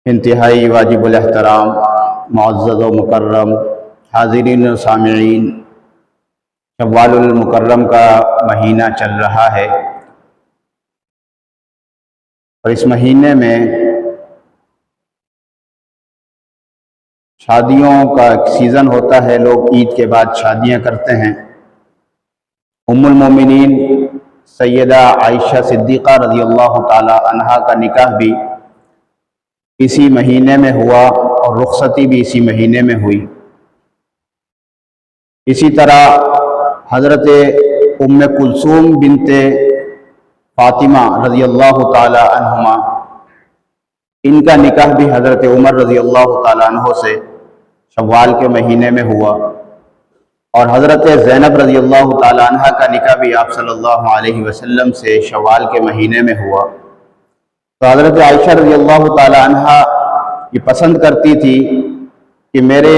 انتہائی واجب الاحترام معزز و مکرم حاضرین و سامعین، شوال المکرم کا مہینہ چل رہا ہے اور اس مہینے میں شادیوں کا ایک سیزن ہوتا ہے۔ لوگ عید کے بعد شادیاں کرتے ہیں۔ ام المومنین سیدہ عائشہ صدیقہ رضی اللہ تعالی عنہا کا نکاح بھی اسی مہینے میں ہوا اور رخصتی بھی اسی مہینے میں ہوئی۔ اسی طرح حضرت ام کلثوم بنت فاطمہ رضی اللہ تعالی عنہما، ان کا نکاح بھی حضرت عمر رضی اللہ تعالی عنہ سے شوال کے مہینے میں ہوا، اور حضرت زینب رضی اللہ تعالی عنہ کا نکاح بھی آپ صلی اللہ علیہ وسلم سے شوال کے مہینے میں ہوا۔ تو حضرت عائشہ رضی اللہ تعالی عنہ یہ پسند کرتی تھی کہ میرے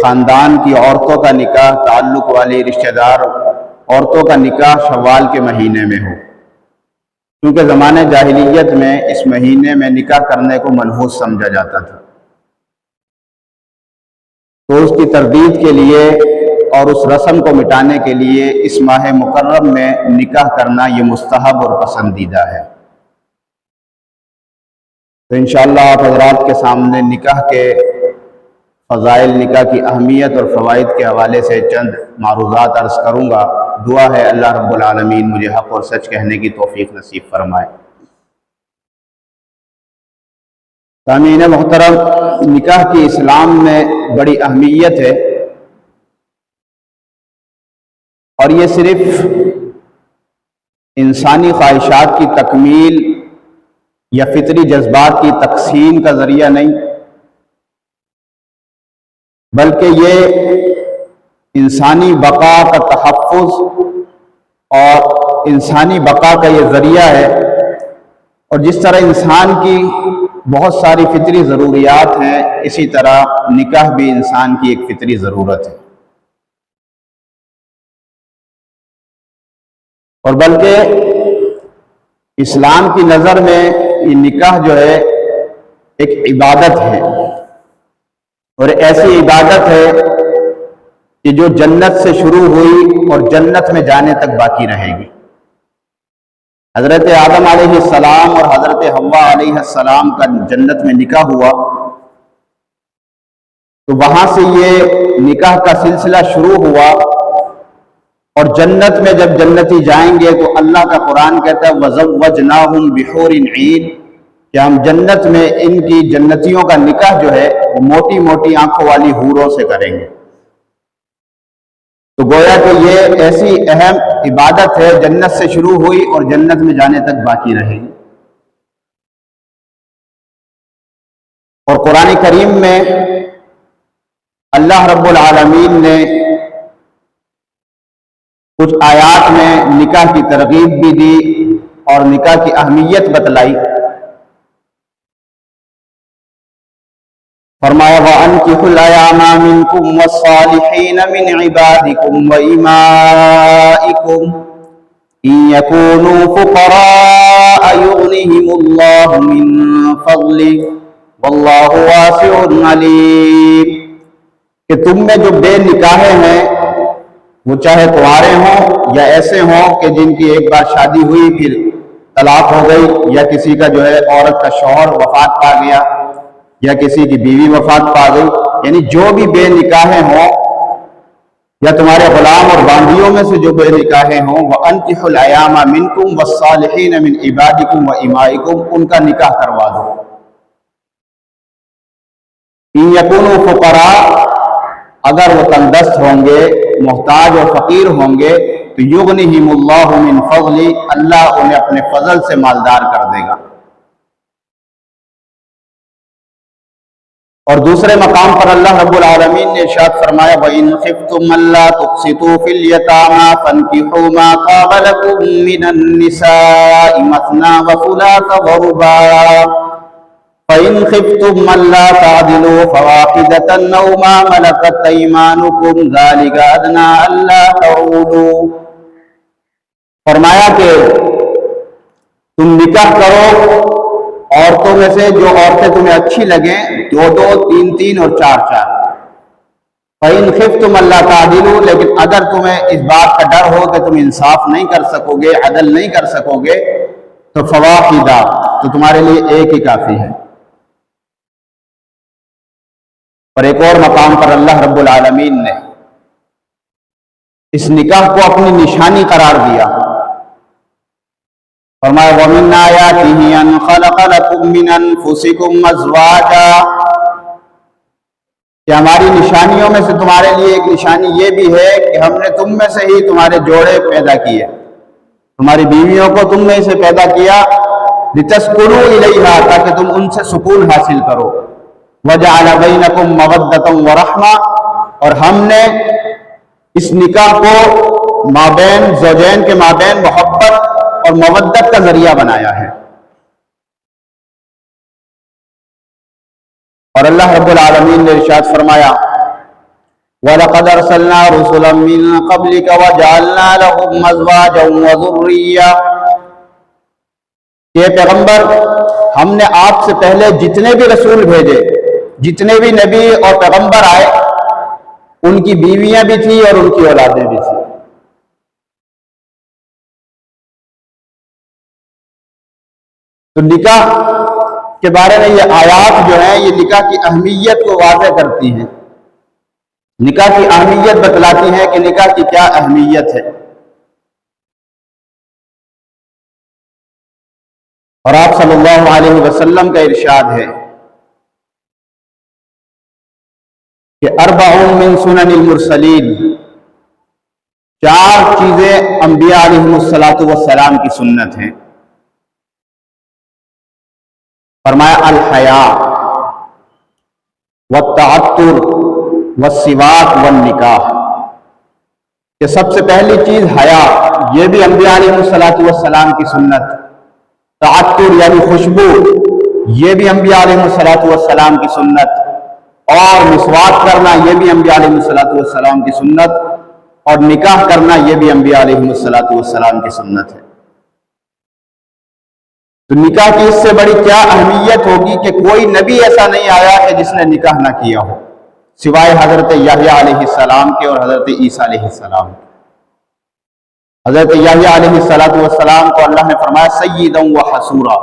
خاندان کی عورتوں کا نکاح، تعلق والی رشتہ دار عورتوں کا نکاح شوال کے مہینے میں ہو، کیونکہ زمانے جاہلیت میں اس مہینے میں نکاح کرنے کو منحوس سمجھا جاتا تھا۔ تو اس کی تردید کے لیے اور اس رسم کو مٹانے کے لیے اس ماہ مکرم میں نکاح کرنا یہ مستحب اور پسندیدہ ہے۔ تو انشاءاللہ آپ حضرات کے سامنے نکاح کے فضائل، نکاح کی اہمیت اور فوائد کے حوالے سے چند معروضات عرض کروں گا۔ دعا ہے اللہ رب العالمین مجھے حق اور سچ کہنے کی توفیق نصیب فرمائے۔ سامعین محترم، نکاح کی اسلام میں بڑی اہمیت ہے، اور یہ صرف انسانی خواہشات کی تکمیل یا فطری جذبات کی تقسیم کا ذریعہ نہیں، بلکہ یہ انسانی بقا کا تحفظ اور انسانی بقا کا یہ ذریعہ ہے۔ اور جس طرح انسان کی بہت ساری فطری ضروریات ہیں، اسی طرح نکاح بھی انسان کی ایک فطری ضرورت ہے، اور بلکہ اسلام کی نظر میں یہ نکاح جو ہے ایک عبادت ہے، اور ایسی عبادت ہے کہ جو جنت سے شروع ہوئی اور جنت میں جانے تک باقی رہے گی۔ حضرت آدم علیہ السلام اور حضرت حوا علیہ السلام کا جنت میں نکاح ہوا، تو وہاں سے یہ نکاح کا سلسلہ شروع ہوا، اور جنت میں جب جنتی جائیں گے تو اللہ کا قرآن کہتا ہے وَزَوَّجْنَاهُمْ بِحُورٍ عِينٍ، کہ ہم جنت میں ان کی جنتیوں کا نکاح جو ہے وہ موٹی موٹی آنکھوں والی حوروں سے کریں گے۔ تو گویا کہ یہ ایسی اہم عبادت ہے، جنت سے شروع ہوئی اور جنت میں جانے تک باقی رہے گی۔ اور قرآن کریم میں اللہ رب العالمین نے کچھ آیات میں نکاح کی ترغیب بھی دی اور نکاح کی اہمیت بتلائی۔ فرمایا وَأَنكِحُوا الْأَيَامَ مِنكُمْ وَالصَّالِحِينَ مِنْ عِبَادِكُمْ وَإِمَائِكُمْ إِنْ يَكُونُوا فُقَرَاءَ يُغْنِهِمُ اللَّهُ مِنْ فَضْلِهِ وَاللَّهُ وَاسِعٌ عَلِيمٌ، کہ تم میں جو بے نکاحیں ہیں وہ چاہے کنوارے ہوں یا ایسے ہوں کہ جن کی ایک بار شادی ہوئی پھر طلاق ہو گئی، یا کسی کا جو ہے عورت کا شوہر وفات پا گیا، یا کسی کی بیوی وفات پا گئی، یعنی جو بھی بے نکاحیں ہوں، یا تمہارے غلام اور باندیوں میں سے جو بے نکاحیں ہوں، وَأَنكِحُوا الْأَيَامَ مِنكُمْ وَالصَّالِحِينَ مِنْ عِبَادِكُمْ وَإِمَائِكُمْ، ان کا نکاح کروا دو۔ إِن يَكُونُوا فُقَرَاء، اگر وہ تنگ دست ہوں گے، محتاج اور فقیر ہوں گے، تو یغنہم اللہ من فضل، اللہ انہیں اپنے فضل سے مالدار کر دے گا۔ اور دوسرے مقام پر اللہ رب العالمین نے ارشاد فرمایا وَإِنْ خِفْتُمْ أَلَّا تُقْسِطُوا فِي الْيَتَامَى فَانكِحُوا مَا طَابَ لَكُم مِّنَ النِّسَاءِ مَثْنَىٰ وَثُلَاثَ وَرُبَاعَ فَإِنْ خِفْتُمْ أَلَّا تَعْدِلُوا فَوَاحِدَةً أَوْ مَا مَلَكَتْ أَيْمَانُكُمْ ذَلِكَ أَدْنَىٰ أَلَّا تَعُولُوا، فرمایا کہ تم نکاح کرو عورتوں میں سے جو عورتیں تمہیں اچھی لگیں 2 2 3 3 اور 4 4. فَإِنْ خِفْتُمْ أَلَّا تَعْدِلُوا، لیکن اگر تمہیں اس بات کا ڈر ہو کہ تم انصاف نہیں کر سکو گے، عدل نہیں کر سکو گے، تو فواحدہ، تو تمہارے لیے ایک ہی کافی ہے. اور ایک اور مقام پر اللہ رب العالمین نے اس نکاح کو اپنی نشانی قرار دیا. فرمایا وَمِنْ آيَاتِهِ أَنْ خَلَقَ لَكُم مِّنْ أَنفُسِكُمْ أَزْوَاجًا، کہ ہماری نشانیوں میں سے تمہارے لیے ایک نشانی یہ بھی ہے کہ ہم نے تم میں سے ہی تمہارے جوڑے پیدا کیے، تمہاری بیویوں کو تم نے سے پیدا کیا. لِتَسْكُنُوا إِلَيْهَا، تاکہ تم ان سے سکون حاصل کرو. وَجَعَلَ بَيْنَكُمْ مَوَدَّةً وَرَحْمَةً، اور ہم نے اس نکاح کو مابین زوجین کے مابین محبت اور مودت کا ذریعہ بنایا ہے. اور اللہ رب العالمین نے ارشاد فرمایا وَلَقَدْ أَرْسَلْنَا رُسُلًا مِّن قَبْلِكَ وَجَعَلْنَا لَهُمْ أَزْوَاجًا وَذُرِّيَّةً، کہ پیغمبر ہم نے آپ سے پہلے جتنے بھی رسول بھیجے، جتنے بھی نبی اور پیغمبر آئے، ان کی بیویاں بھی تھیں اور ان کی اولادیں بھی تھیں. تو نکاح کے بارے میں یہ آیات جو ہیں یہ نکاح کی اہمیت کو واضح کرتی ہیں، نکاح کی اہمیت بتلاتی ہیں کہ نکاح کی کیا اہمیت ہے. اور آپ صلی اللہ علیہ وسلم کا ارشاد ہے کہ اربع من سنن المرسلین، 4 چیزیں انبیاء علیہم السلام کی سنت ہیں. فرمایا الحیا والتعطر والسواک والنکاح، کہ سب سے پہلی چیز حیا، یہ بھی انبیاء علیہ السلام کی سنت. تعطر یعنی خوشبو، یہ بھی انبیاء علیہ السلام کی سنت. اور مسواک کرنا، یہ بھی انبیاء علیہ السلام کی سنت. اور نکاح کرنا، یہ بھی انبیاء علیہ السلام کی سنت ہے. تو نکاح کی اس سے بڑی کیا اہمیت ہوگی کہ کوئی نبی ایسا نہیں آیا کہ جس نے نکاح نہ کیا ہو، سوائے حضرت یحییٰ علیہ السلام کے اور حضرت عیسیٰ علیہ السلام کے. حضرت یحییٰ علیہ السلام کو اللہ نے فرمایا سیداً وحصورا،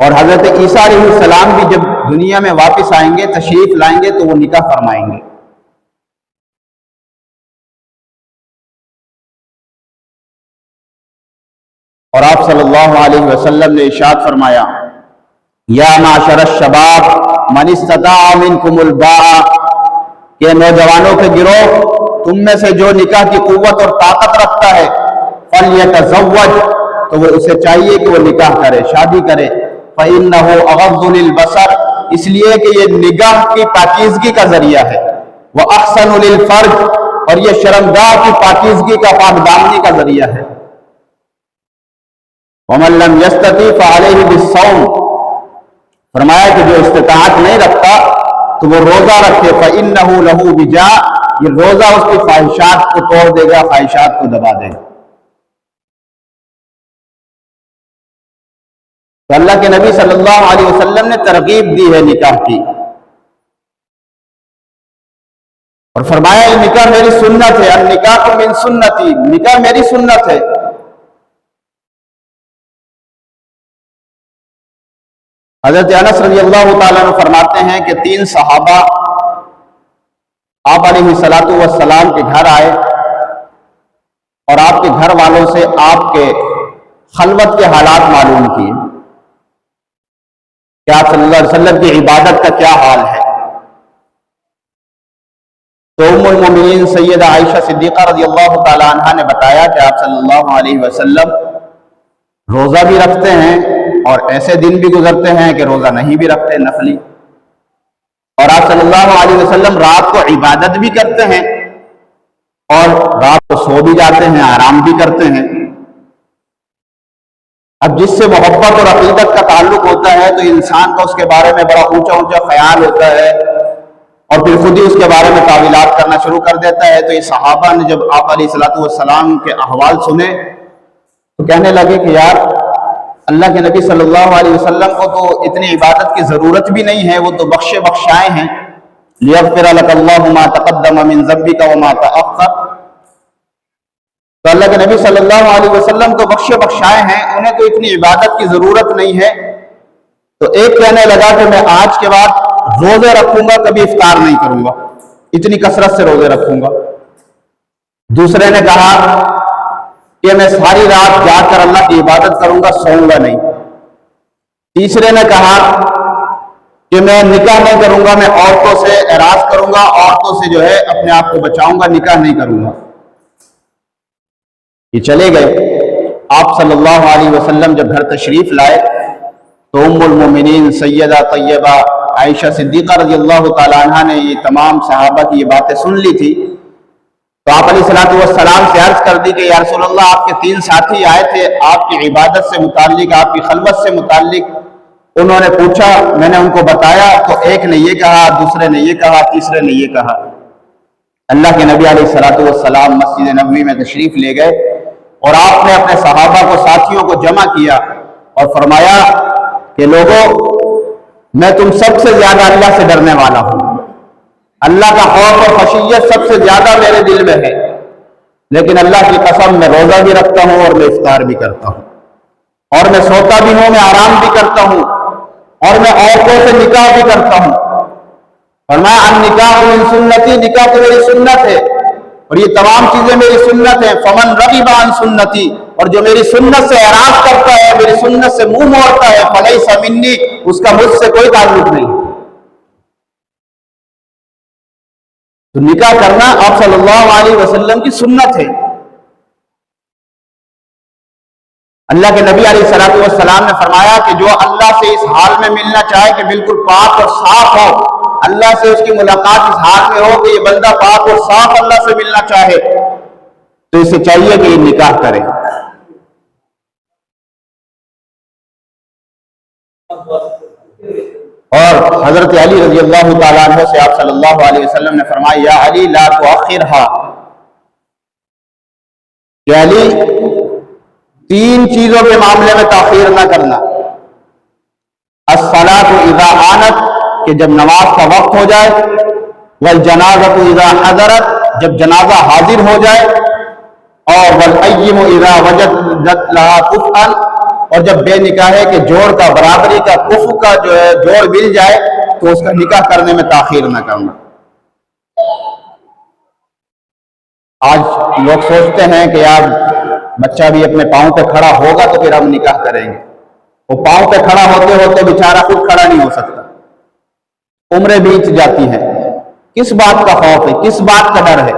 اور حضرت عیسیٰ علیہ السلام بھی جب دنیا میں واپس آئیں گے، تشریف لائیں گے، تو وہ نکاح فرمائیں گے. اور آپ صلی اللہ علیہ وسلم نے ارشاد فرمایا یا معاشر الشباب من استطاع منکم الباء، کہ نوجوانوں کے گروہ، تم میں سے جو نکاح کی قوت اور طاقت رکھتا ہے فلیتزوج، تو وہ اسے چاہیے کہ وہ نکاح کرے، شادی کرے. فإنہ اغض للبصر، اس لیے کہ یہ نگاہ کی پاکیزگی کا ذریعہ ہے. وأحسن للفرج، اور یہ شرمگاہ کی پاکیزگی کا پاکدامنی کا ذریعہ ہے. ومن لم يستطع فعليه بالصوم، فرمایا کہ جو استطاعت نہیں رکھتا تو وہ روزہ رکھے. فإنه له وجاء، یہ روزہ اس کی خواہشات کو توڑ دے گا، خواہشات کو دبا دے گا. تو اللہ کے نبی صلی اللہ علیہ وسلم نے ترغیب دی ہے نکاح کی، اور فرمایا یہ نکاح میری سنت ہے. النکاح من سنتی، نکاح میری سنت ہے. حضرت انس رضی اللہ تعالیٰ عنہ فرماتے ہیں کہ 3 صحابہ آپ علیہ السلام کے گھر آئے اور آپ کے گھر والوں سے آپ کے خلوت کے حالات معلوم کیے کہ آپ صلی اللہ علیہ وسلم کی عبادت کا کیا حال ہے. تو ام المومنین سیدہ عائشہ صدیقہ رضی اللہ تعالیٰ عنہ نے بتایا کہ آپ صلی اللہ علیہ وسلم روزہ بھی رکھتے ہیں اور ایسے دن بھی گزرتے ہیں کہ روزہ نہیں بھی رکھتے، نفلی. اور آپ صلی اللہ علیہ وسلم رات کو عبادت بھی کرتے ہیں اور رات کو سو بھی جاتے ہیں، آرام بھی کرتے ہیں. اب جس سے محبت اور عقیدت کا تعلق ہوتا ہے تو انسان کا اس کے بارے میں بڑا اونچا اونچا خیال ہوتا ہے اور پھر خود ہی اس کے بارے میں تعویلات کرنا شروع کر دیتا ہے. تو یہ صحابہ نے جب آپ علیہ السلام کے احوال سنے تو کہنے لگے کہ یار اللہ کے نبی صلی اللہ علیہ وسلم کو تو اتنی عبادت کی ضرورت بھی نہیں ہے، وہ تو بخشے بخشائے ہیں، لِيَغْفِرَ لَكَ اللَّهُ مَا تَقَدَّمَ مِن ذَنبِكَ وَمَا تَأَخَّرَ۔ تو اللہ کے نبی صلی اللہ علیہ وسلم تو بخشے بخشائے ہیں، انہیں تو اتنی عبادت کی ضرورت نہیں ہے۔ تو ایک کہنے لگا کہ میں آج کے بعد روزے رکھوں گا، کبھی افطار نہیں کروں گا، اتنی کثرت سے روزے رکھوں گا۔ دوسرے نے کہا کہ میں ساری رات جاگ کر اللہ کی عبادت کروں گا، سوؤں گا نہیں۔ تیسرے نے کہا کہ میں نکاح نہیں کروں گا، میں عورتوں سے اعراض کروں گا، عورتوں سے جو ہے اپنے آپ کو بچاؤں گا، نکاح نہیں کروں گا۔ یہ چلے گئے۔ آپ صلی اللہ علیہ وسلم جب گھر تشریف لائے تو ام المومنین سیدہ طیبہ عائشہ صدیقہ رضی اللہ تعالیٰ عنہ نے یہ تمام صحابہ کی یہ باتیں سن لی تھی، تو آپ علیہ السلام سے عرض کر دی کہ یا رسول اللہ، آپ کے 3 ساتھی آئے تھے آپ کی عبادت سے متعلق، آپ کی خلوت سے متعلق، انہوں نے پوچھا، میں نے ان کو بتایا تو ایک نے یہ کہا، دوسرے نے یہ کہا، تیسرے نے یہ کہا۔ اللہ کے نبی علیہ السلام مسجد نبوی میں تشریف لے گئے اور آپ نے اپنے صحابہ کو، ساتھیوں کو جمع کیا اور فرمایا کہ لوگوں، میں تم سب سے زیادہ اللہ سے ڈرنے والا ہوں، اللہ کا خوف اور خشیت سب سے زیادہ میرے دل میں ہے، لیکن اللہ کی قسم میں روزہ بھی رکھتا ہوں اور میں افطار بھی کرتا ہوں، اور میں سوتا بھی ہوں، میں آرام بھی کرتا ہوں، اور میں عورتوں سے نکاح بھی کرتا ہوں۔ فرمایا النکاح من سنتی، نکاح تو میری سنت ہے اور یہ تمام چیزیں میری سنت ہیں، فمن رغب عن سنتی، اور جو میری سنت سے اعراض کرتا ہے، میری سنت سے منہ موڑتا ہے، فلیس منی، اس کا مجھ سے کوئی تعلق نہیں۔ تو نکاح کرنا آپ صلی اللہ علیہ وسلم کی سنت ہے۔ اللہ کے نبی علیہ السلام نے فرمایا کہ جو اللہ سے اس حال میں ملنا چاہے کہ بالکل پاک اور صاف ہو، اللہ سے اس کی ملاقات اس حال میں ہو کہ یہ بندہ پاک اور صاف اللہ سے ملنا چاہے، تو اسے چاہیے کہ یہ نکاح کرے۔ اور حضرت علی رضی اللہ تعالیٰ عنہ سے آپ صلی اللہ علیہ وسلم نے فرمایا یا علی لا تؤخرها، کہ علی 3 چیزوں کے معاملے میں تاخیر نہ کرنا۔ الصلاۃ اذا آنت، کہ جب نماز کا وقت ہو جائے، والجنازۃ اذا حضرت، جب جنازہ حاضر ہو جائے، اور والایم اذا وجدت لها کفءا، اور جب بے نکاح ہے کہ جوڑ کا، برابری کا، کفو کا جو ہے جوڑ مل جائے تو اس کا نکاح کرنے میں تاخیر نہ کرنا۔ آج لوگ سوچتے ہیں کہ یار بچہ بھی اپنے پاؤں پہ کھڑا ہوگا تو پھر ہم نکاح کریں گے، وہ پاؤں پہ کھڑا ہوتے ہوتے بیچارہ خود کھڑا نہیں ہو سکتا، عمریں بیت جاتی ہیں۔ کس بات کا خوف ہے، کس بات کا ڈر ہے؟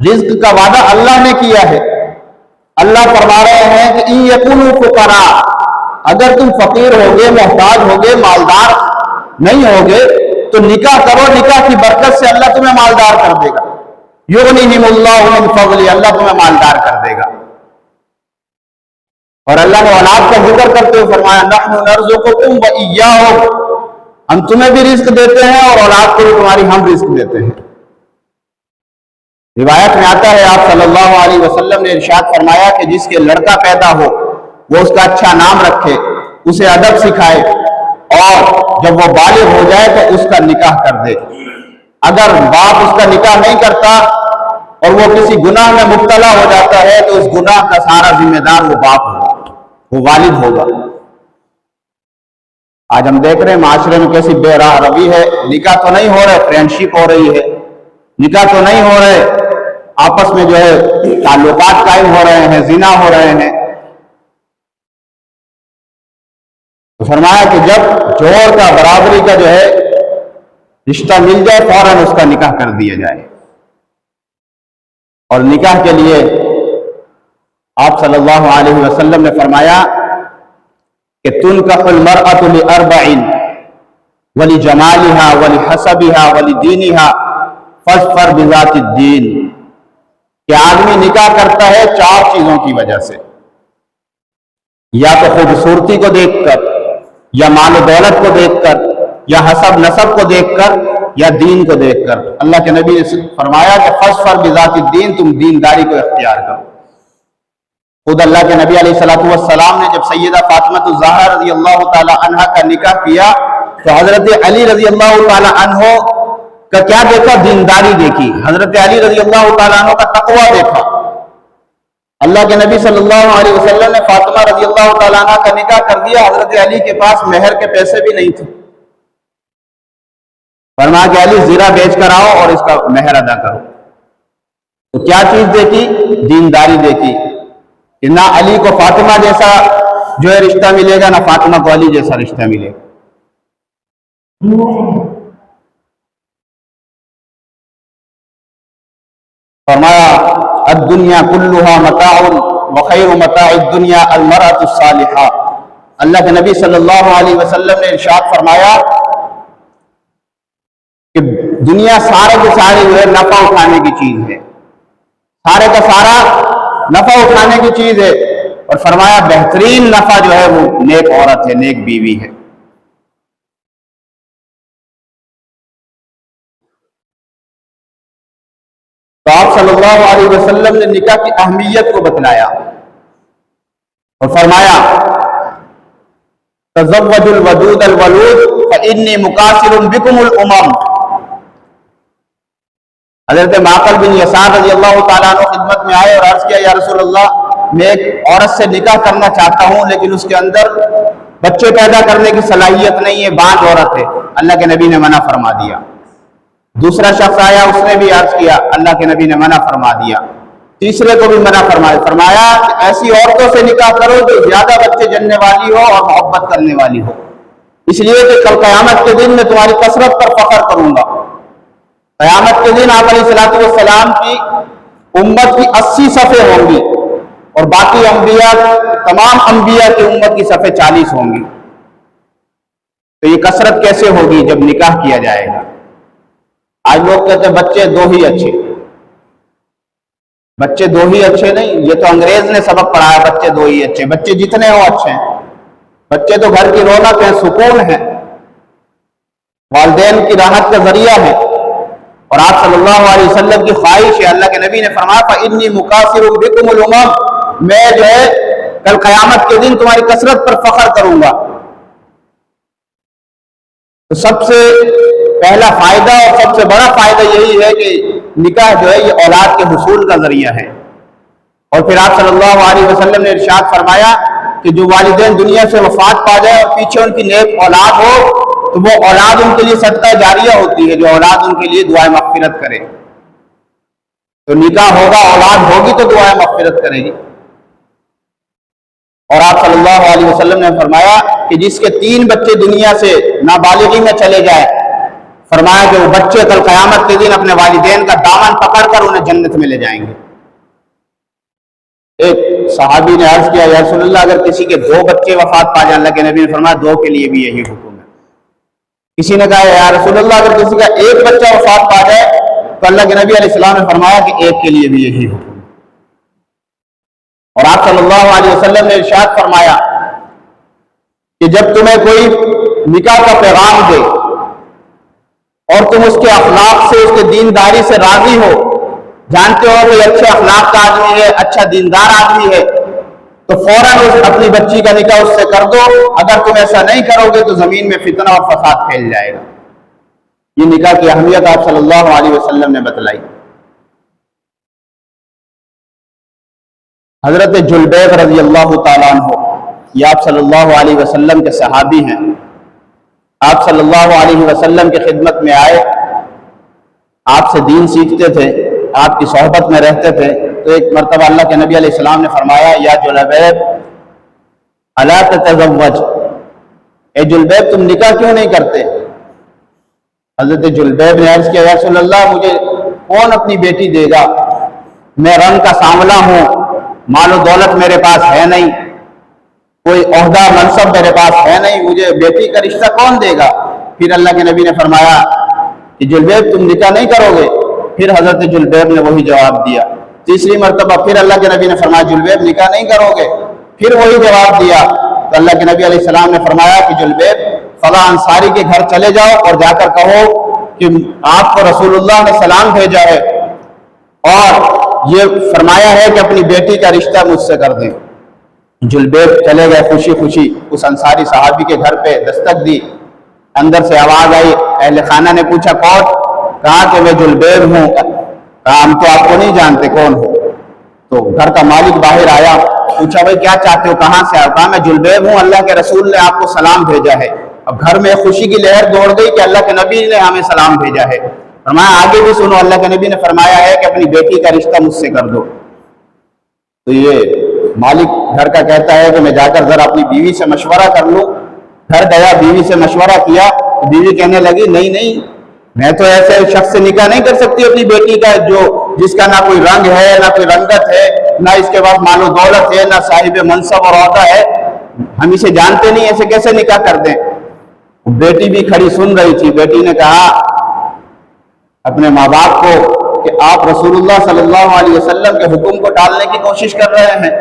رزق کا وعدہ اللہ نے کیا ہے۔ اللہ فرما رہے ہیں کہ ان یکونوا فقراء، اگر تم فقیر ہوگے، محتاج ہوگے، مالدار نہیں ہوگے تو نکاح کرو، نکاح کی برکت سے اللہ تمہیں مالدار کر دے گا۔ یغنیہم اللہ من فضلہ، اللہ تمہیں مالدار کر دے گا۔ اور اللہ نے اولاد کا ذکر کرتے ہوئے فرمایا نحن نرزقکم وإیاہم، ہم تمہیں بھی رزق دیتے ہیں اور اولاد کو بھی تمہاری ہم رزق دیتے ہیں۔ روایت میں آتا ہے آپ صلی اللہ علیہ وسلم نے ارشاد فرمایا کہ جس کے لڑکا پیدا ہو وہ اس کا اچھا نام رکھے، اسے ادب سکھائے، اور جب وہ بالغ ہو جائے تو اس کا نکاح کر دے۔ اگر باپ اس کا نکاح نہیں کرتا اور وہ کسی گناہ میں مبتلا ہو جاتا ہے تو اس گناہ کا سارا ذمہ دار وہ باپ ہوگا، وہ والد ہوگا۔ آج ہم دیکھ رہے ہیں معاشرے میں کیسی بے راہ روی ہے، نکاح تو نہیں ہو رہے، فرینڈشپ ہو رہی ہے، نکاح تو نہیں ہو رہے، آپس میں جو ہے تعلقات قائم ہو رہے ہیں، زنا ہو رہے ہیں۔ تو فرمایا کہ جب جوڑ کا، برابری کا جو ہے رشتہ مل جائے فوراً اس کا نکاح کر دیا جائے۔ اور نکاح کے لیے آپ صلی اللہ علیہ وسلم نے فرمایا کہ تنکح المرأۃ لأربع ولجمالها ولحسبها ولدینها فاظفر بذات الدین، کہ آدمی نکاح کرتا ہے 4 چیزوں کی وجہ سے، یا تو خوبصورتی کو دیکھ کر، یا مال و دولت کو دیکھ کر، یا حسب نسب کو دیکھ کر، یا دین کو دیکھ کر۔ اللہ کے نبی نے فرمایا کہ فاظفر بذات الدین، تم دینداری کو اختیار کرو۔ خود اللہ کے نبی علیہ الصلوۃ والسلام نے جب سیدہ فاطمہ الزہرا رضی اللہ تعالی عنہا کا نکاح کیا تو حضرت علی رضی اللہ تعالی عنہ کا کیا دیکھا؟ دینداری دیکھی. حضرت علی رضی اللہ تعالی عنہ کا تقوی دیکھا. اللہ کے نبی صلی اللہ علیہ وسلم نے فاطمہ رضی اللہ تعالی عنہ کا نکاح کر دیا. حضرت علی کے پاس مہر کے پیسے بھی نہیں تھے. فرمایا کہ علی زیرہ بیچ کر آؤ اور اس کا مہر ادا کرو. تو کیا چیز دیکھی؟ دینداری دیکھی کہ نہ علی کو فاطمہ جیسا جو ہے رشتہ ملے گا، نہ فاطمہ کو علی جیسا رشتہ ملے گا. فرمایا الدنیا کلها متاع وخیر متاع الدنیا المرأة الصالحہ. اللہ کے نبی صلی اللہ علیہ وسلم نے ارشاد فرمایا کہ دنیا سارے کے سارے جو ہے نفع اٹھانے کی چیز ہے، سارے کا سارا نفع اٹھانے کی چیز ہے. اور فرمایا بہترین نفع جو ہے وہ نیک عورت ہے، نیک بیوی ہے. تو آپ صلی اللہ علیہ وسلم نے نکاح کی اہمیت کو بتلایا اور فرمایا تزوجوا الودود الولود فإني مکاثر بکم الامم. حضرت معقل بن یسار رضی اللہ تعالیٰ عنہ خدمت میں آئے اور عرض کیا یا رسول اللہ میں ایک عورت سے نکاح کرنا چاہتا ہوں لیکن اس کے اندر بچے پیدا کرنے کی صلاحیت نہیں ہے، بانجھ عورت ہے. اللہ کے نبی نے منع فرما دیا. دوسرا شخص آیا، اس نے بھی عرض کیا، اللہ کے نبی نے منع فرما دیا. تیسرے کو بھی منع فرمایا کہ ایسی عورتوں سے نکاح کرو جو زیادہ بچے جننے والی ہو اور محبت کرنے والی ہو، اس لیے کہ کل قیامت کے دن میں تمہاری کثرت پر فخر کروں گا. قیامت کے دن آپ علیہ الصلوۃ والسلام کی امت کی 80 صفیں ہوں گی اور باقی انبیاء، تمام انبیاء کی امت کی صفیں 40 ہوں گی. تو یہ کثرت کیسے ہوگی جب نکاح کیا جائے گا؟ آج لوگ کہتے ہیں بچے دو ہی اچھے. بچے دو ہی اچھے نہیں، یہ تو انگریز نے سبق پڑھایا بچے دو ہی اچھے. بچے جتنے ہو اچھے ہیں. بچے تو گھر کی رونق ہے، سکون ہے، والدین کی راحت کا ذریعہ ہے. اور آپ صلی اللہ علیہ وسلم کی خواہش ہے. اللہ کے نبی نے فرمایا فإنی مکاثر بکم الامم، میں جو ہے کل قیامت کے دن تمہاری کثرت پر فخر کروں گا. تو سب سے پہلا فائدہ اور سب سے بڑا فائدہ یہی ہے کہ نکاح جو ہے یہ اولاد کے حصول کا ذریعہ ہے. اور پھر آپ صلی اللہ علیہ وسلم نے ارشاد فرمایا کہ جو والدین دنیا سے وفات پا جائے اور پیچھے ان کی نیک اولاد ہو تو وہ اولاد ان کے لیے صدقہ جاریہ ہوتی ہے، جو اولاد ان کے لیے دعائیں مغفرت کرے. تو نکاح ہوگا، اولاد ہوگی تو دعائیں مغفرت کرے گی. اور آپ صلی اللہ علیہ وسلم نے فرمایا کہ جس کے 3 بچے دنیا سے نابالغی میں چلے جائے، فرمایا کہ وہ بچے کل قیامت کے دن اپنے والدین کا دامن پکڑ کر انہیں جنت میں لے جائیں گے. ایک صحابی نے عرض کیا یا رسول اللہ اگر کسی کے 2 بچے وفات پا جائیں، اللہ کے نبی نے فرمایا 2 کے لیے بھی یہی حکم ہے. کسی نے کہا یا رسول اللہ اگر کسی کا 1 بچہ وفات پا جائے تو اللہ کے نبی علیہ السلام نے فرمایا کہ 1 کے لیے بھی یہی حکم ہے. اور آپ صلی اللہ علیہ وسلم نے ارشاد فرمایا کہ جب تمہیں کوئی نکاح کا پیغام دے اور تم اس کے اخلاق سے، اس کے دینداری سے راضی ہو، جانتے ہو کہ اچھے اخلاق کا آدمی ہے، اچھا دیندار آدمی ہے، تو فوراً اپنی بچی کا نکاح اس سے کر دو. اگر تم ایسا نہیں کرو گے تو زمین میں فتنہ اور فساد پھیل جائے گا. یہ نکاح کی اہمیت آپ صلی اللہ علیہ وسلم نے بتلائی. حضرت جلبیب رضی اللہ تعالیٰ عنہ یہ آپ صلی اللہ علیہ وسلم کے صحابی ہیں. آپ صلی اللہ علیہ وسلم کی خدمت میں آئے، آپ سے دین سیکھتے تھے، آپ کی صحبت میں رہتے تھے. تو ایک مرتبہ اللہ کے نبی علیہ السلام نے فرمایا یا جلبیب الا تتزوج، اے جلبیب تم نکاح کیوں نہیں کرتے؟ حضرت جلبیب نے عرض کیا یا رسول اللہ مجھے کون اپنی بیٹی دے گا؟ میں رنگ کا سانولا ہوں، مال و دولت میرے پاس ہے نہیں، کوئی عہدہ منصب میرے پاس ہے نہیں، مجھے بیٹی کا رشتہ کون دے گا؟ پھر اللہ کے نبی نے فرمایا کہ جلبیب تم نکاح نہیں کرو گے؟ پھر حضرت جلبیب نے وہی جواب دیا. تیسری مرتبہ پھر اللہ کے نبی نے فرمایا جلبیب نکاح نہیں کرو گے؟ پھر وہی جواب دیا. تو اللہ کے نبی علیہ السلام نے فرمایا کہ جلبیب فلاں انصاری کے گھر چلے جاؤ اور جا کر کہو کہ آپ کو رسول اللہ نے سلام بھیجا ہے اور یہ فرمایا ہے کہ اپنی بیٹی کا رشتہ مجھ سے کر دیں. جلبیب چلے گئے خوشی خوشی، اس انصاری صحابی کے گھر پہ دستک دی، اندر سے آواز آئی، اہل خانہ نے پوچھا کون؟ کہا کہ میں جلبیب ہوں۔ کہا ہم تو آپ کو نہیں جانتے، کون ہو؟ تو گھر کا مالک باہر آیا، پوچھا بھائی کیا چاہتے ہو، کہاں سے آئے؟ کہا میں جلبیب ہوں، اللہ کے رسول نے آپ کو سلام بھیجا ہے۔ اب گھر میں خوشی کی لہر دوڑ گئی کہ اللہ کے نبی نے ہمیں سلام بھیجا ہے۔ فرمایا آگے بھی سنو، اللہ کے نبی نے فرمایا ہے کہ اپنی بیٹی کا رشتہ مجھ سے کر دو۔ تو یہ مالک گھر کا کہتا ہے کہ میں جا کر ذرا اپنی بیوی سے مشورہ کر لوں۔ گھر گیا، بیوی سے مشورہ کیا، تو بیوی کہنے لگی نہیں، میں تو ایسے شخص سے نکاح نہیں کر سکتی اپنی بیٹی کا جس کا نہ کوئی رنگ ہے، نہ کوئی رنگت ہے، نہ اس کے پاس مال و دولت ہے، نہ صاحب منصب اور عہدہ ہے، ہم اسے جانتے نہیں، ایسے کیسے نکاح کر دیں؟ بیٹی بھی کھڑی سن رہی تھی۔ بیٹی نے کہا اپنے ماں باپ کو کہ آپ رسول اللہ صلی اللہ علیہ وسلم کے حکم کو ٹالنے کی کوشش کر رہے ہیں،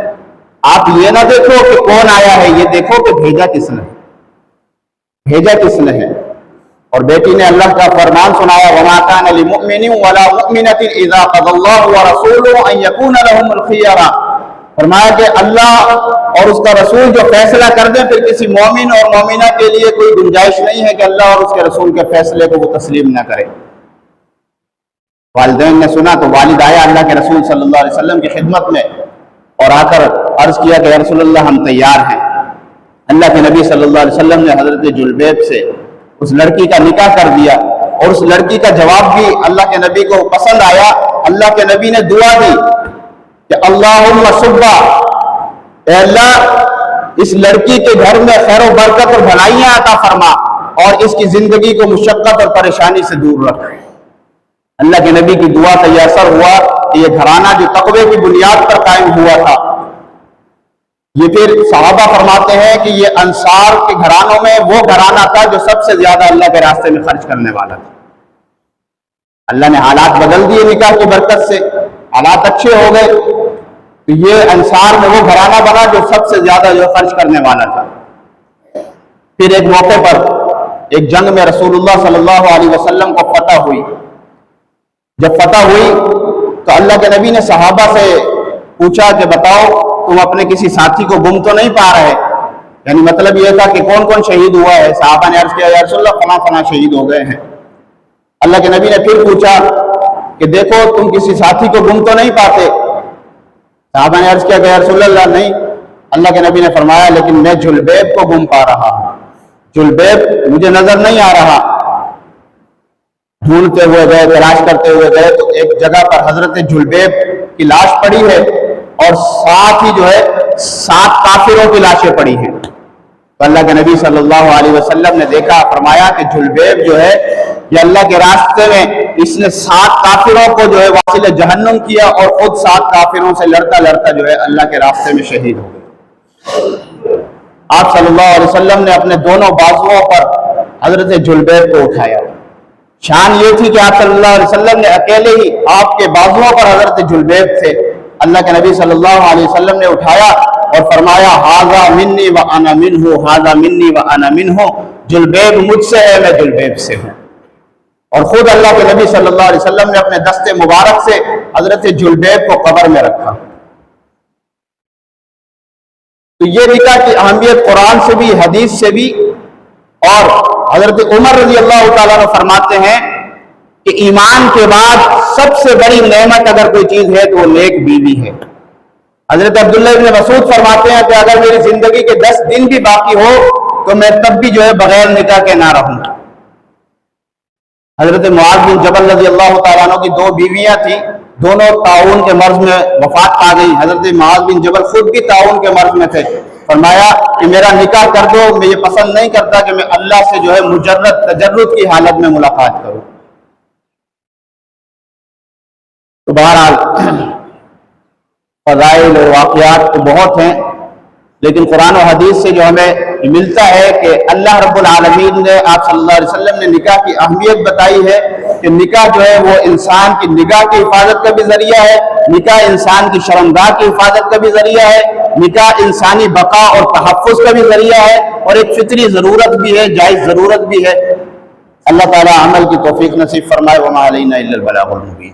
آپ یہ نہ دیکھو کہ کون آیا ہے، یہ دیکھو کہ بھیجا کس نے ہے۔ اور بیٹی نے اللہ کا فرمان سنایا، وَمَا كَانَ لِمُؤْمِنٍ وَلَا مُؤْمِنَةٍ إِذَا قَضَى اللَّهُ وَرَسُولُهُ أَن يَكُونَ لَهُمُ الْخِيَرَةُ۔ فرمایا کہ اللہ اور اس کا رسول جو فیصلہ کر دیں، پھر کسی مومن اور مومنہ کے لیے کوئی گنجائش نہیں ہے کہ اللہ اور اس کے رسول کے فیصلے کو وہ تسلیم نہ کرے۔ والدین نے سنا تو والد آیا اللہ کے رسول صلی اللہ علیہ وسلم کی خدمت میں اور آ کر عرض کیا کہ یا رسول اللہ ہم تیار ہیں۔ اللہ کے نبی صلی اللہ علیہ وسلم نے حضرت جلبیب سے اس لڑکی کا نکاح کر دیا، اور اس لڑکی کا جواب بھی اللہ کے نبی کو پسند آیا۔ اللہ کے نبی نے دعا دی کہ اللہم صبا، اے اللہ اس لڑکی کے گھر میں خیر و برکت اور بھلائیاں عطا فرما، اور اس کی زندگی کو مشقت اور پریشانی سے دور رکھ۔ اللہ کے نبی کی دعا کا یہ اثر ہوا کہ یہ گھرانہ جو تقوی کی بنیاد پر قائم ہوا تھا، یہ پھر صحابہ فرماتے ہیں کہ یہ انصار کے گھرانوں میں وہ گھرانہ تھا جو سب سے زیادہ اللہ کے راستے میں خرچ کرنے والا تھا۔ اللہ نے حالات بدل دیے نکاح کی برکت سے، حالات اچھے ہو گئے، تو یہ انصار میں وہ گھرانہ بنا جو سب سے زیادہ جو خرچ کرنے والا تھا۔ پھر ایک موقع پر ایک جنگ میں رسول اللہ صلی اللہ علیہ وسلم کو فتح ہوئی۔ جب فتح ہوئی تو اللہ کے نبی نے صحابہ سے پوچھا کہ بتاؤ تم اپنے کسی ساتھی کو گم تو نہیں پا رہے؟ یعنی مطلب یہ تھا کہ کون کون شہید ہوا ہے؟ صحابہ نے عرض کیا یا رسول اللہ فلاں فلاں شہید ہو گئے ہیں۔ اللہ کے نبی نے پھر پوچھا کہ دیکھو تم کسی ساتھی کو گم تو نہیں پاتے؟ صحابہ نے عرض کیا کہ یا رسول اللہ نہیں۔ اللہ کے نبی نے فرمایا لیکن میں جلبیب کو گم پا رہا ہوں، جلبیب مجھے نظر نہیں آ رہا۔ ڈھونڈتے ہوئے گئے، تلاش کرتے ہوئے گئے تو ایک جگہ پر حضرت جلبیب کی لاش پڑی ہے، اور ساتھ ہی جو ہے 7 کافروں کی لاشیں پڑی ہیں۔ تو اللہ کے نبی صلی اللہ علیہ وسلم نے دیکھا، فرمایا کہ جلبیب جو ہے یہ اللہ کے راستے میں اس نے 7 کافروں کو جو ہے واصل جہنم کیا، اور خود 7 کافروں سے لڑتا لڑتا جو ہے اللہ کے راستے میں شہید ہو گئے۔ آپ صلی اللہ علیہ وسلم نے اپنے دونوں بازوؤں پر حضرت جلبیب کو اٹھایا۔ شان یہ تھی کہ آپ صلی اللہ علیہ وسلم نے اکیلے ہی آپ کے بازوؤں پر حضرت جلبیب تھے، اللہ کے نبی صلی اللہ علیہ وسلم نے اٹھایا اور فرمایا ھذا منی وانا منہ، ھذا منی وانا منہ، جلبیب مجھ سے ہے، میں جلبیب سے ہوں۔ اور خود اللہ کے نبی صلی اللہ علیہ وسلم نے اپنے دست مبارک سے حضرت جلبیب کو قبر میں رکھا۔ تو یہ نکاح کی اہمیت قرآن سے بھی، حدیث سے بھی، اور حضرت عمر رضی اللہ تعالیٰ عنہ فرماتے ہیں کہ ایمان کے بعد سب سے بڑی نعمت اگر کوئی چیز ہے تو وہ نیک بیوی ہے۔ حضرت عبداللہ ابن مسعود فرماتے ہیں کہ اگر میری زندگی کے 10 دن بھی باقی ہو تو میں تب بھی جو ہے بغیر نکاح کے نہ رہوں۔ حضرت معاذ بن جبل رضی اللہ تعالیٰ عنہ کی 2 بیویاں تھیں، دونوں طاعون کے مرض میں وفات پا گئی۔ حضرت معاذ بن جبل خود بھی طاعون کے مرض میں تھے، فرمایا کہ میرا نکاح کر دو، میں یہ پسند نہیں کرتا کہ میں اللہ سے جو ہے مجرد تجرد کی حالت میں ملاقات کروں۔ تو بہرحال فضائل اور واقعات تو بہت ہیں، لیکن قرآن و حدیث سے جو ہمیں ملتا ہے کہ اللہ رب العالمین نے، آپ صلی اللہ علیہ وسلم نے نکاح کی اہمیت بتائی ہے کہ نکاح جو ہے وہ انسان کی نگاہ کی حفاظت کا بھی ذریعہ ہے، نکاح انسان کی شرمگاہ کی حفاظت کا بھی ذریعہ ہے، نکاح انسانی بقا اور تحفظ کا بھی ذریعہ ہے، اور ایک فطری ضرورت بھی ہے، جائز ضرورت بھی ہے۔ اللہ تعالی عمل کی توفیق نصیب فرمائے۔ وما علینا الا البلاغ المبین۔